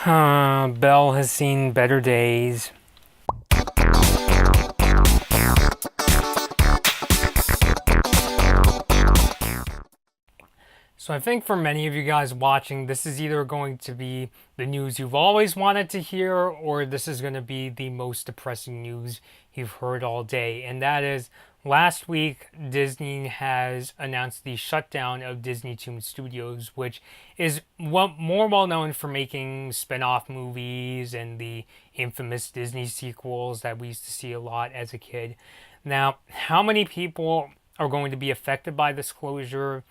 Belle has seen better days. So I think for many of you guys watching, this is either going to be the news you've always wanted to hear, or this is going to be the most depressing news you've heard all day. And that is, last week, Disney has announced the shutdown of DisneyToon Studios, which is more well known for making spin off movies and the infamous Disney sequels that we used to see a lot as a kid. Now, how many people are going to be affected by this closure?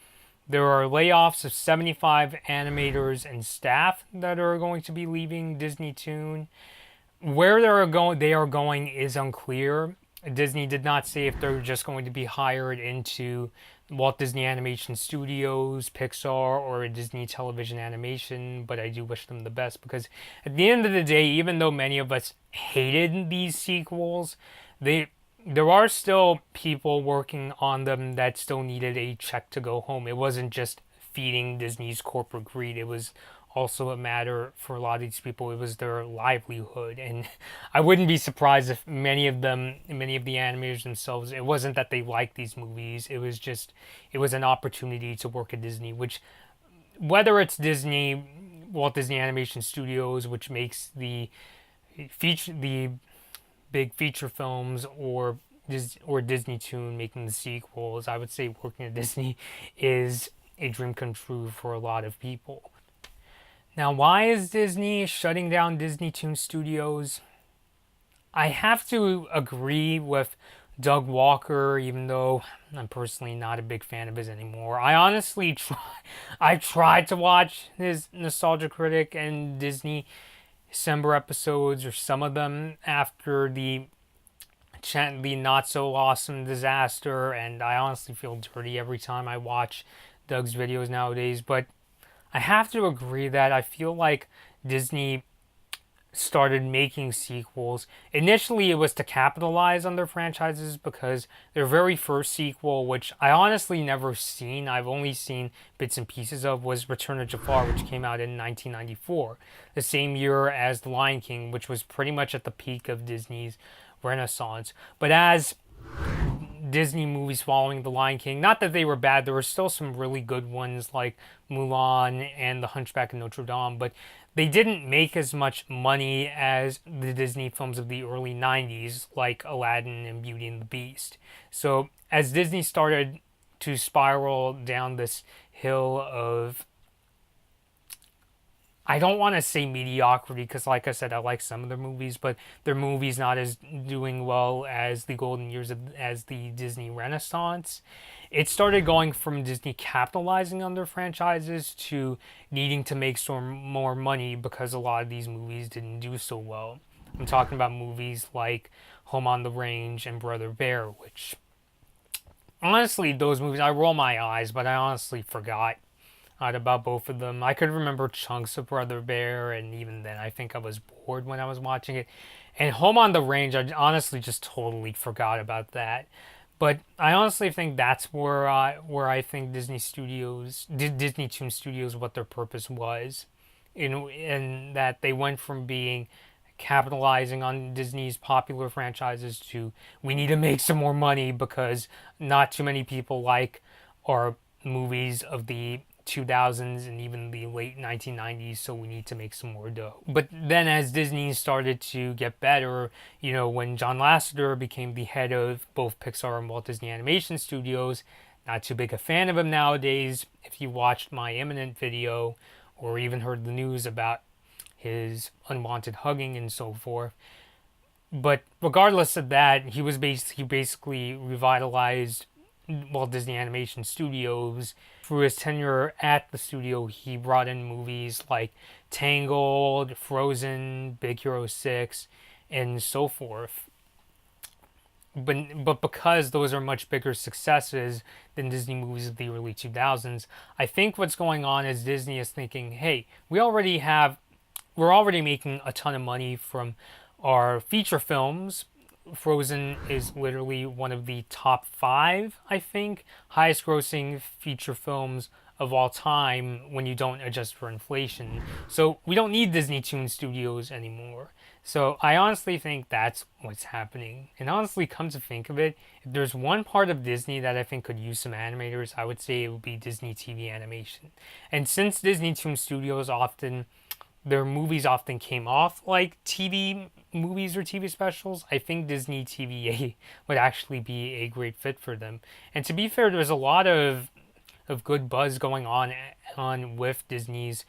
There are layoffs of 75 animators and staff that are going to be leaving DisneyToon. Where they are going is unclear. Disney did not say if they're just going to be hired into Walt Disney Animation Studios, Pixar, or Disney Television Animation, but I do wish them the best because at the end of the day, even though many of us hated these sequels, they there are still people working on them that still needed a check to go home. It wasn't just feeding Disney's corporate greed. It was also a matter for a lot of these people. It was their livelihood, and I wouldn't be surprised if many of the animators themselves, it wasn't that they liked these movies. It was an opportunity to work at Disney, which whether it's Disney, Walt Disney Animation Studios, which makes the big feature films, or DisneyToon making the sequels, I would say working at Disney is a dream come true for a lot of people. Now, why is Disney shutting down DisneyToon Studios? I have to agree with Doug Walker, even though I'm personally not a big fan of his anymore. I tried to watch his Nostalgia Critic and Disney December episodes, or some of them, after the not so awesome disaster, and I honestly feel dirty every time I watch Doug's videos nowadays. But I have to agree that I feel like Disney started making sequels. Initially, it was to capitalize on their franchises because their very first sequel, which I honestly never seen, I've only seen bits and pieces of, was Return of Jafar, which came out in 1994, the same year as The Lion King, which was pretty much at the peak of Disney's renaissance. But as Disney movies following The Lion King, not that they were bad, there were still some really good ones like Mulan and The Hunchback of Notre Dame, but they didn't make as much money as the Disney films of the early 90s, like Aladdin and Beauty and the Beast. So as Disney started to spiral down this hill of, I don't want to say mediocrity, because like I said, I like some of their movies, but their movies not as doing well as the golden years as the Disney Renaissance. It started going from Disney capitalizing on their franchises to needing to make some more money because a lot of these movies didn't do so well. I'm talking about movies like Home on the Range and Brother Bear, which honestly, those movies, I roll my eyes, but I honestly forgot about both of them. I could remember chunks of Brother Bear, and even then, I think I was bored when I was watching it. And Home on the Range, I honestly just totally forgot about that. But I honestly think that's where I think Disney Toon Studios, what their purpose was, in that they went from being capitalizing on Disney's popular franchises to, we need to make some more money because not too many people like our movies of the 2000s and even the late 1990s, so we need to make some more dough. But then as Disney started to get better, when John Lasseter became the head of both Pixar and Walt Disney Animation Studios, not too big a fan of him nowadays. If you watched my imminent video or even heard the news about his unwanted hugging and so forth. But regardless of that, he basically revitalized Walt Disney Animation Studios. Through his tenure at the studio, he brought in movies like Tangled, Frozen, Big Hero 6, and so forth. But because those are much bigger successes than Disney movies of the early 2000s, I think what's going on is Disney is thinking, hey, we're already making a ton of money from our feature films. Frozen is literally one of the top five, I think, highest grossing feature films of all time when you don't adjust for inflation. So we don't need DisneyToon Studios anymore. So I honestly think that's what's happening. And honestly, come to think of it, if there's one part of Disney that I think could use some animators, I would say it would be Disney TV animation. And since DisneyToon Studios often, their movies often came off like TV movies or TV specials, I think Disney TVA would actually be a great fit for them. And to be fair, there's a lot of good buzz going on with Disney's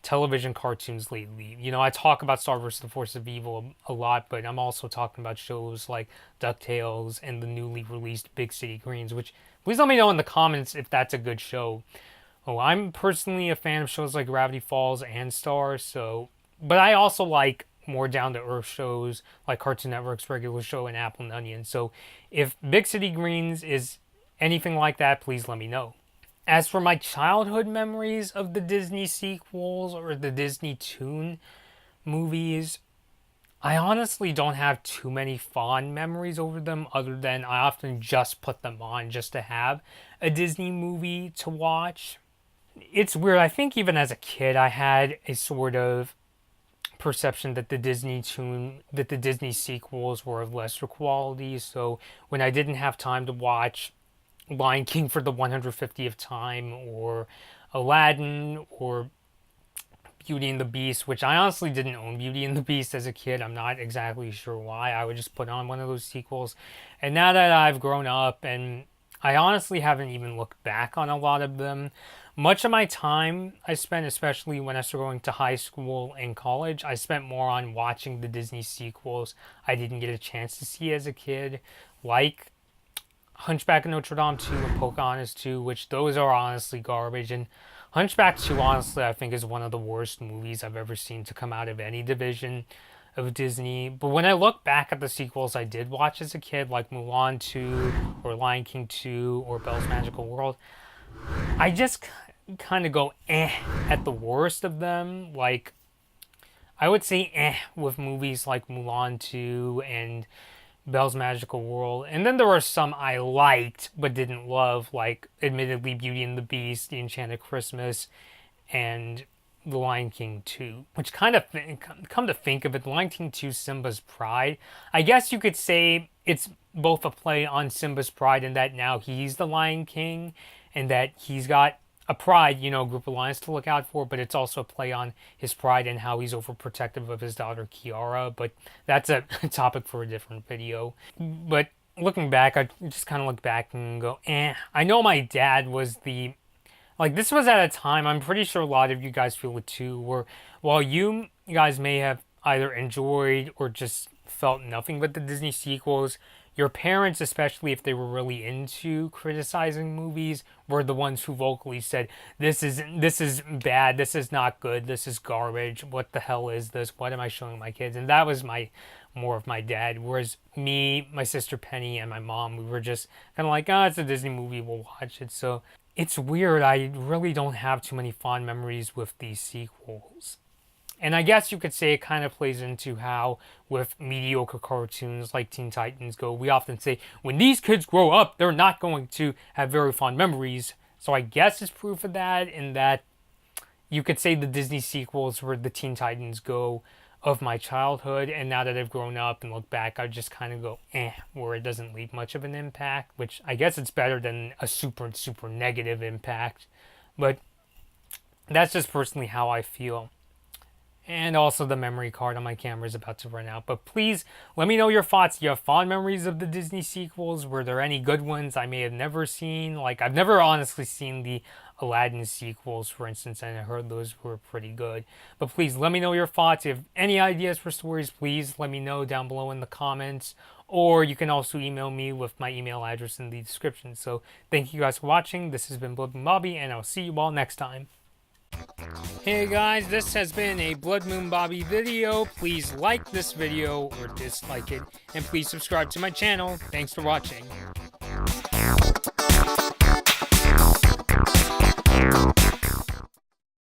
television cartoons lately. You know, I talk about Star vs. the Force of Evil a lot, but I'm also talking about shows like DuckTales and the newly released Big City Greens, which please let me know in the comments if that's a good show. Oh, I'm personally a fan of shows like Gravity Falls and Star, so but I also like more down to earth shows like Cartoon Network's regular show and Apple and Onion. So if Big City Greens is anything like that, please let me know. As for my childhood memories of the Disney sequels or the DisneyToon movies, I honestly don't have too many fond memories over them other than I often just put them on just to have a Disney movie to watch. It's weird. I think even as a kid, I had a sort of perception that the Disney sequels were of lesser quality. So when I didn't have time to watch Lion King for the 150th time, or Aladdin, or Beauty and the Beast, which I honestly didn't own Beauty and the Beast as a kid. I'm not exactly sure why. I would just put on one of those sequels. And now that I've grown up, and I honestly haven't even looked back on a lot of them. Much of my time I spent, especially when I started going to high school and college, I spent more on watching the Disney sequels I didn't get a chance to see as a kid, like Hunchback of Notre Dame 2 and Pocahontas 2, which those are honestly garbage. And Hunchback 2, honestly, I think is one of the worst movies I've ever seen to come out of any division of Disney. But when I look back at the sequels I did watch as a kid, like Mulan 2 or Lion King 2 or Belle's Magical World, I just kind of go at the worst of them. Like, I would say with movies like Mulan 2 and Belle's Magical World. And then there were some I liked but didn't love, like admittedly Beauty and the Beast, The Enchanted Christmas, and The Lion King 2. Which kind of, come to think of it, The Lion King 2, Simba's Pride, I guess you could say it's both a play on Simba's pride in that now he's the Lion King and that he's got a pride, you know, group of lions to look out for, but it's also a play on his pride and how he's overprotective of his daughter Kiara. But that's a topic for a different video. But looking back, I just kind of look back and go, I know my dad was the, like, this was at a time, I'm pretty sure a lot of you guys feel it too, where while you guys may have either enjoyed or just felt nothing but the Disney sequels, your parents, especially if they were really into criticizing movies, were the ones who vocally said, this is bad, this is not good, this is garbage, what the hell is this, what am I showing my kids? And that was more of my dad, whereas me, my sister Penny, and my mom, we were just kind of like, it's a Disney movie, we'll watch it. So it's weird, I really don't have too many fond memories with these sequels. And I guess you could say it kind of plays into how with mediocre cartoons like Teen Titans Go, we often say, when these kids grow up, they're not going to have very fond memories. So I guess it's proof of that, in that you could say the Disney sequels were the Teen Titans Go of my childhood. And now that I've grown up and look back, I just kind of go, where it doesn't leave much of an impact, which I guess it's better than a super, super negative impact. But that's just personally how I feel. And also the memory card on my camera is about to run out. But please let me know your thoughts. Do you have fond memories of the Disney sequels? Were there any good ones I may have never seen? Like, I've never honestly seen the Aladdin sequels, for instance, and I heard those were pretty good. But please let me know your thoughts. If you have any ideas for stories, please let me know down below in the comments. Or you can also email me with my email address in the description. So thank you guys for watching. This has been Blood Moon Bobby, and I'll see you all next time. Hey guys, this has been a Blood Moon Bobby video. Please like this video or dislike it, and please subscribe to my channel. Thanks for watching.